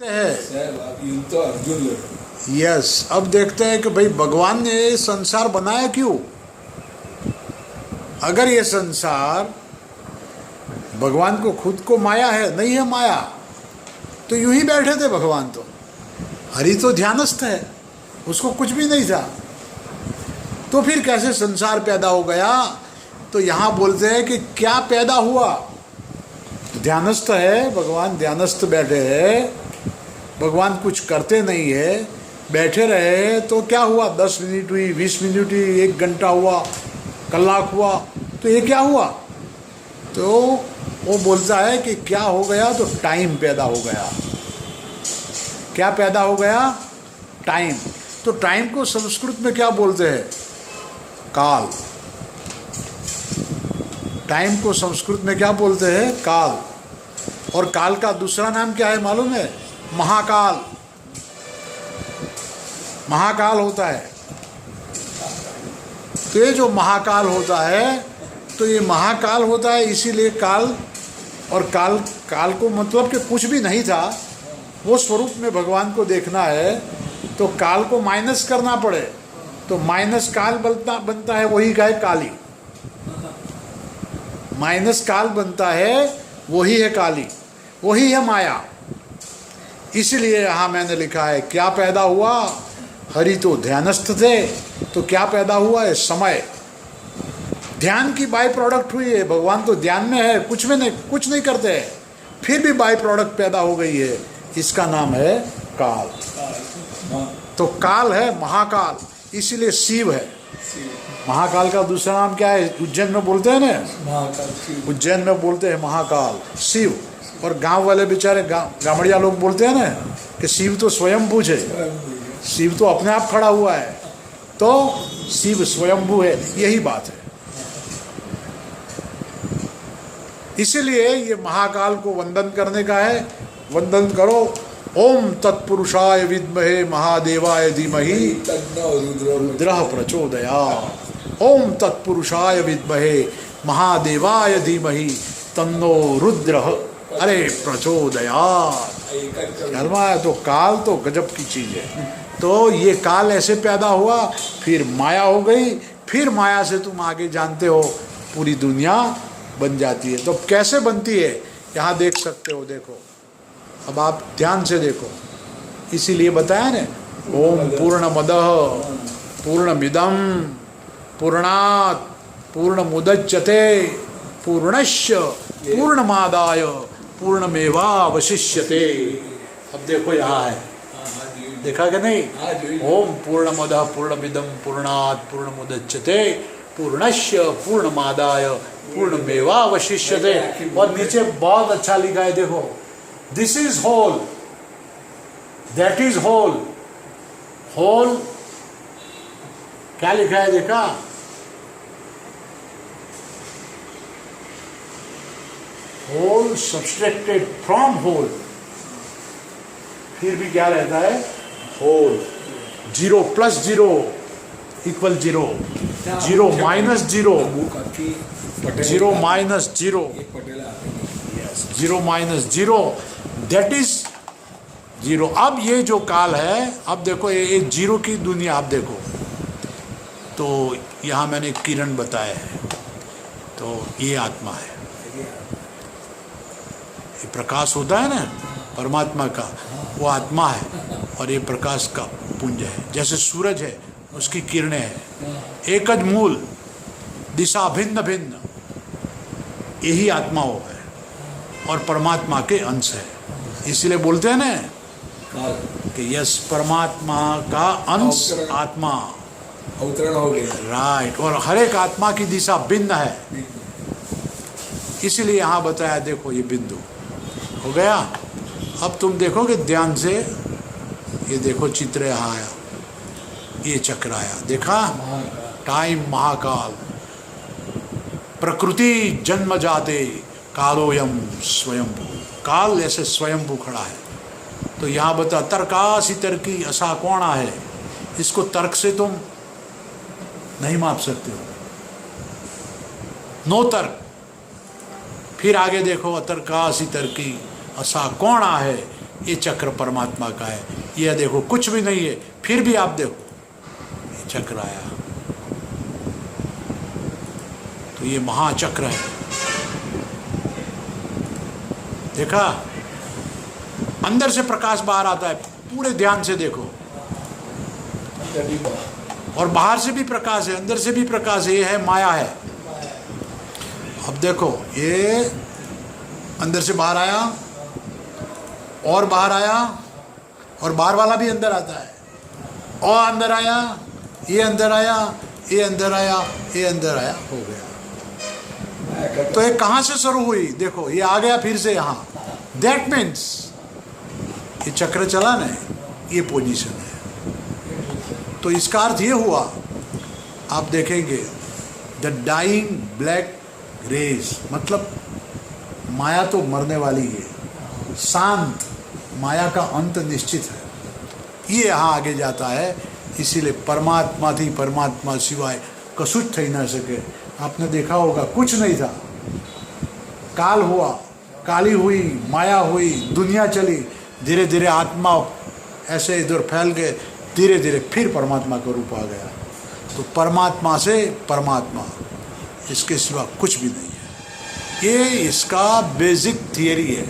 है। यस, अब देखते हैं कि भाई भगवान ने ये संसार बनाया क्यों। अगर ये संसार भगवान को खुद को माया है, नहीं है माया, तो यूं ही बैठे थे भगवान। तो हरि तो ध्यानस्थ है, उसको कुछ भी नहीं था, तो फिर कैसे संसार पैदा हो गया। तो यहाँ बोलते हैं कि क्या पैदा हुआ। ध्यानस्थ है भगवान, ध्यानस्थ बैठे हैं, भगवान कुछ करते नहीं है, बैठे रहे, तो क्या हुआ। 10 मिनट हुई, 20 मिनट हुई, 1 घंटा हुआ, कलाक हुआ, तो ये क्या हुआ। तो वो बोलता है कि क्या हो गया, तो टाइम पैदा हो गया। क्या पैदा हो गया, टाइम। तो टाइम को संस्कृत में क्या बोलते हैं, काल। टाइम को संस्कृत में क्या बोलते हैं, काल। और काल का दूसरा नाम क्या है मालूम है, महाकाल। महाकाल होता है। तो ये जो महाकाल होता है, तो ये महाकाल होता है इसीलिए काल। और काल, काल को मतलब कि कुछ भी नहीं था, वो स्वरूप में भगवान को देखना है, तो काल को माइनस करना पड़े, तो माइनस काल बनता है, वही है काली। माइनस काल बनता है, वही है काली, वही है माया। इसलिए यहाँ मैंने लिखा है क्या पैदा हुआ। हरि तो ध्यानस्थ थे, तो क्या पैदा हुआ है, समय। ध्यान की बाई प्रोडक्ट हुई है। भगवान तो ध्यान में है, कुछ नहीं करते हैं, फिर भी बाई प्रोडक्ट पैदा हो गई है, इसका नाम है काल। तो काल है महाकाल, इसीलिए शिव है। महाकाल का दूसरा नाम क्या है, उज्जैन में बोलते हैं ना, उज्जैन में बोलते हैं महाकाल, शिव। और गांव वाले बेचारे गामड़िया लोग बोलते हैं ना कि शिव तो स्वयंभू है, शिव तो अपने आप खड़ा हुआ है, तो शिव स्वयंभू है, यही बात है। इसीलिए ये महाकाल को वंदन करने का है। वंदन करो, ओम तत्पुरुषाय विद्महे महादेवाय धीमहि रुद्रः प्रचोदयात्। ओम तत्पुरुषाय विद्महे महादेवाय धीमहि तन्नो रुद्रः अरे प्रचोदयात्। तो काल तो गजब की चीज है। तो ये काल ऐसे पैदा हुआ, फिर माया हो गई, फिर माया से तुम आगे जानते हो पूरी दुनिया बन जाती है। तो कैसे बनती है यहाँ देख सकते हो, देखो अब आप ध्यान से देखो, इसीलिए बताया ना, ओम पूर्णमदः पूर्णमिदं पूर्णात् पूर्णमुदच्यते पूर्णस्य पूर्णमादाय पूर्णमेवावशिष्यते। अब देखो यहाँ है, देखा कि नहीं, ओम पूर्णमदः पूर्णमिदं पूर्णात् पूर्णमुदच्यते पूर्णस्य पूर्णमादाय पूर्णमेवावशिष्यते। और नीचे बहुत अच्छा लिखा है, देखो, this is hole, that is hole. Hole क्या लिखा है, देखा, होल सब्सट्रैक्टेड फ्रॉम होल। फिर भी क्या रहता है, होल। 0 + 0 = 0, 0 - 0, 0 - 0, 0 - 0, that is 0। अब ये जो काल है, अब देखो ये 0 की दुनिया, आप देखो, तो यहाँ मैंने किरण बताया है, तो ये आत्मा है, ये प्रकाश होता है ना परमात्मा का, वो आत्मा है, और ये प्रकाश का पुंज है। जैसे सूरज है, उसकी किरणें हैं, एकज मूल, दिशा भिन्न भिन्न, यही आत्मा हो है और परमात्मा के अंश है। इसलिए बोलते हैं ना कि यस, परमात्मा का अंश आत्मा अवतरण हो गया, राइट। और हर एक आत्मा की दिशा भिन्न है, इसीलिए यहाँ बताया, देखो ये बिंदु हो गया। अब तुम देखोगे ध्यान से, ये देखो चित्र यहाँ आया, ये चक्र आया, देखा, टाइम महाकाल, प्रकृति जन्म जाते कालोयम स्वयंभू। काल ऐसे स्वयंभू खड़ा है। तो यहाँ बता, तर्कासी तर्की असा कौना है, इसको तर्क से तुम नहीं माप सकते हो, नो तर्क। फिर आगे देखो, अतर्कासी तर्की असा कौना है, ये चक्र परमात्मा का है। ये देखो कुछ भी नहीं है, फिर भी आप देखो ये चक्र आया, तो ये महाचक्र है। देखा, अंदर से प्रकाश बाहर आता है, पूरे ध्यान से देखो, और बाहर से भी प्रकाश है, अंदर से भी प्रकाश है। ये है माया है। अब देखो, ये अंदर से बाहर आया और बाहर आया, और बाहर वाला भी अंदर आता है, और अंदर आया, ये अंदर आया, ये अंदर आया, ये अंदर आया, हो गया। तो ये कहाँ से शुरू हुई? देखो, ये आ गया फिर से यहाँ। दैट मीन्स ये चक्र चला ना, ये पोजीशन है। तो इसका अर्थ ये हुआ, आप देखेंगे, द डाइंग ब्लैक रेज, मतलब माया तो मरने वाली है, शांत, माया का अंत निश्चित है। ये यहाँ आगे जाता है। इसीलिए परमात्मा थी, परमात्मा सिवाय कशुच થઈ ना सके। आपने देखा होगा, कुछ नहीं था, काल हुआ, काली हुई, माया हुई, दुनिया चली, धीरे धीरे आत्मा ऐसे इधर फैल गए, धीरे धीरे फिर परमात्मा का रूप आ गया। तो परमात्मा से परमात्मा, इसके सिवा कुछ भी नहीं है। ये इसका बेसिक थियरी है।